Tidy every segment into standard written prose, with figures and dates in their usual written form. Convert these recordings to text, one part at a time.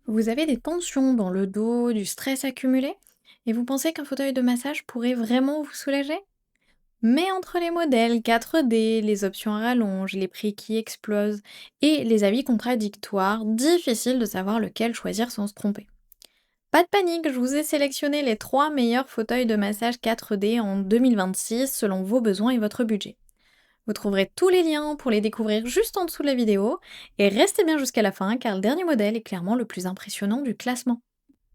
Vous avez des tensions dans le dos, du stress accumulé, et vous pensez qu'un fauteuil de massage pourrait vraiment vous soulager? Mais entre les modèles 4D, les options à rallonge, les prix qui explosent et les avis contradictoires, difficile de savoir lequel choisir sans se tromper. Pas de panique, je vous ai sélectionné les 3 meilleurs fauteuils de massage 4D en 2026 selon vos besoins et votre budget. Vous trouverez tous les liens pour les découvrir juste en dessous de la vidéo, et restez bien jusqu'à la fin car le dernier modèle est clairement le plus impressionnant du classement.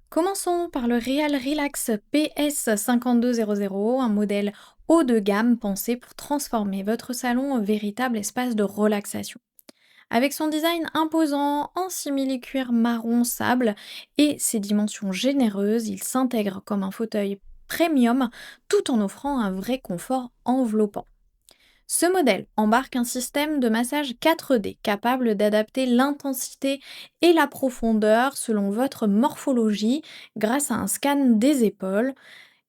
Commençons par le Real Relax PS 5200, un modèle haut de gamme pensé pour transformer votre salon en véritable espace de relaxation. Avec son design imposant en simili-cuir marron sable et ses dimensions généreuses, il s'intègre comme un fauteuil premium tout en offrant un vrai confort enveloppant. Ce modèle embarque un système de massage 4D capable d'adapter l'intensité et la profondeur selon votre morphologie grâce à un scan des épaules,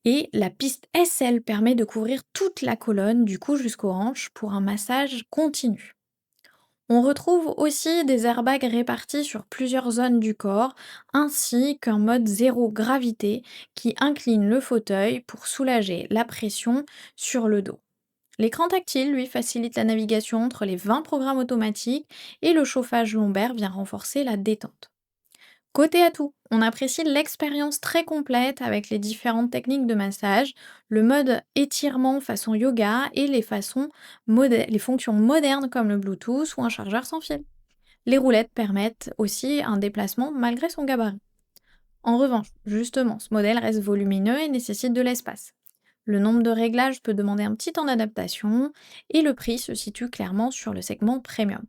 et la piste SL permet de couvrir toute la colonne du cou jusqu'aux hanches pour un massage continu. On retrouve aussi des airbags répartis sur plusieurs zones du corps, ainsi qu'un mode zéro gravité qui incline le fauteuil pour soulager la pression sur le dos. L'écran tactile, lui, facilite la navigation entre les 20 programmes automatiques, et le chauffage lombaire vient renforcer la détente. Côté atout, on apprécie l'expérience très complète avec les différentes techniques de massage, le mode étirement façon yoga et les fonctions modernes comme le Bluetooth ou un chargeur sans fil. Les roulettes permettent aussi un déplacement malgré son gabarit. En revanche, justement, ce modèle reste volumineux et nécessite de l'espace. Le nombre de réglages peut demander un petit temps d'adaptation, et le prix se situe clairement sur le segment premium.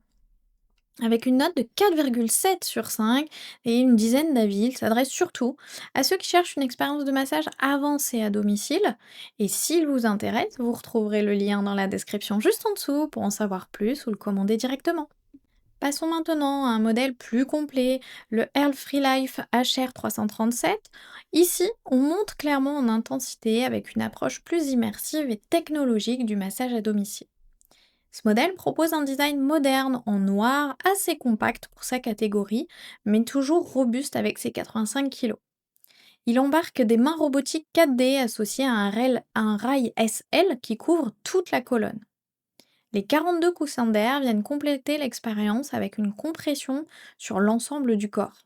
Avec une note de 4,7 sur 5 et une dizaine d'avis, il s'adresse surtout à ceux qui cherchent une expérience de massage avancée à domicile. Et s'il vous intéresse, vous retrouverez le lien dans la description juste en dessous pour en savoir plus ou le commander directement. Passons maintenant à un modèle plus complet, le Earl Free Life HR337. Ici, on monte clairement en intensité avec une approche plus immersive et technologique du massage à domicile. Ce modèle propose un design moderne en noir, assez compact pour sa catégorie, mais toujours robuste avec ses 85 kg. Il embarque des mains robotiques 4D associées à un rail SL qui couvre toute la colonne. Les 42 coussins d'air viennent compléter l'expérience avec une compression sur l'ensemble du corps.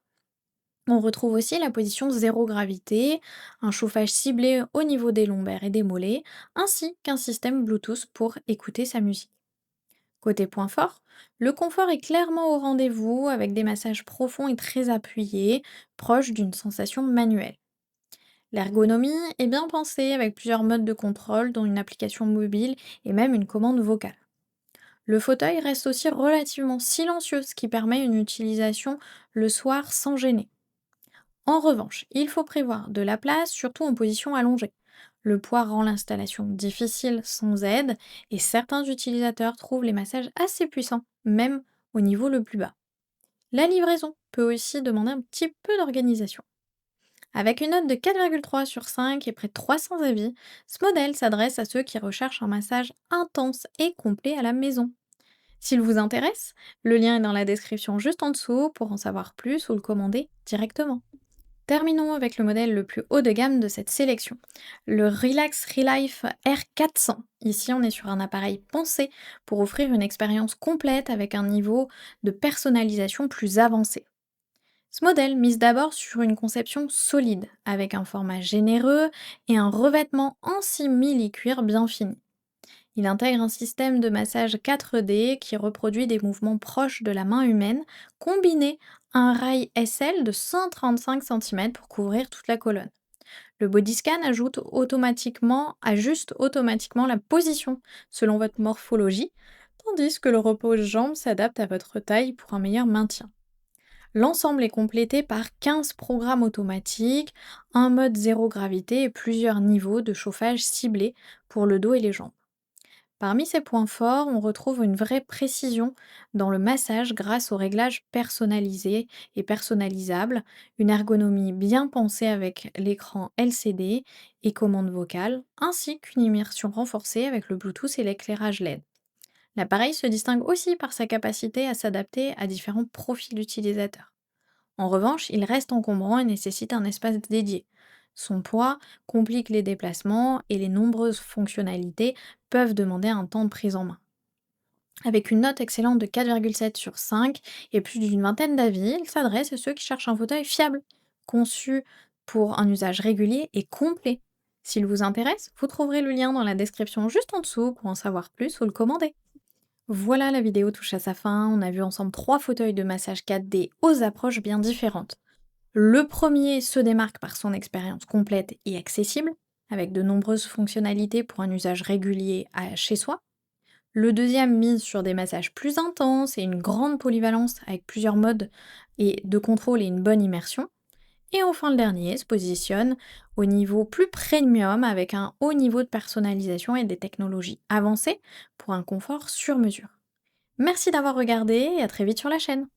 On retrouve aussi la position zéro gravité, un chauffage ciblé au niveau des lombaires et des mollets, ainsi qu'un système Bluetooth pour écouter sa musique. Côté point fort, le confort est clairement au rendez-vous avec des massages profonds et très appuyés, proches d'une sensation manuelle. L'ergonomie est bien pensée avec plusieurs modes de contrôle, dont une application mobile et même une commande vocale. Le fauteuil reste aussi relativement silencieux, ce qui permet une utilisation le soir sans gêner. En revanche, il faut prévoir de la place, surtout en position allongée. Le poids rend l'installation difficile sans aide, et certains utilisateurs trouvent les massages assez puissants, même au niveau le plus bas. La livraison peut aussi demander un petit peu d'organisation. Avec une note de 4,3 sur 5 et près de 300 avis, ce modèle s'adresse à ceux qui recherchent un massage intense et complet à la maison. S'il vous intéresse, le lien est dans la description juste en dessous pour en savoir plus ou le commander directement. Terminons avec le modèle le plus haut de gamme de cette sélection, le Relax Relife R400. Ici, on est sur un appareil pensé pour offrir une expérience complète avec un niveau de personnalisation plus avancé. Ce modèle mise d'abord sur une conception solide, avec un format généreux et un revêtement en simili-cuir bien fini. Il intègre un système de massage 4D qui reproduit des mouvements proches de la main humaine, combiné à un rail SL de 135 cm pour couvrir toute la colonne. Le body scan ajuste automatiquement la position selon votre morphologie, tandis que le repose-jambes s'adapte à votre taille pour un meilleur maintien. L'ensemble est complété par 15 programmes automatiques, un mode zéro gravité et plusieurs niveaux de chauffage ciblés pour le dos et les jambes. Parmi ces points forts, on retrouve une vraie précision dans le massage grâce aux réglages personnalisés et personnalisables, une ergonomie bien pensée avec l'écran LCD et commande vocale, ainsi qu'une immersion renforcée avec le Bluetooth et l'éclairage LED. L'appareil se distingue aussi par sa capacité à s'adapter à différents profils d'utilisateurs. En revanche, il reste encombrant et nécessite un espace dédié. Son poids complique les déplacements et les nombreuses fonctionnalités peuvent demander un temps de prise en main. Avec une note excellente de 4,7 sur 5 et plus d'une vingtaine d'avis, il s'adresse à ceux qui cherchent un fauteuil fiable, conçu pour un usage régulier et complet. S'il vous intéresse, vous trouverez le lien dans la description juste en dessous pour en savoir plus ou le commander. Voilà, la vidéo touche à sa fin. On a vu ensemble trois fauteuils de massage 4D aux approches bien différentes. Le premier se démarque par son expérience complète et accessible, avec de nombreuses fonctionnalités pour un usage régulier chez soi. Le deuxième mise sur des massages plus intenses et une grande polyvalence avec plusieurs modes et de contrôle et une bonne immersion. Et enfin le dernier se positionne au niveau plus premium avec un haut niveau de personnalisation et des technologies avancées pour un confort sur mesure. Merci d'avoir regardé et à très vite sur la chaîne.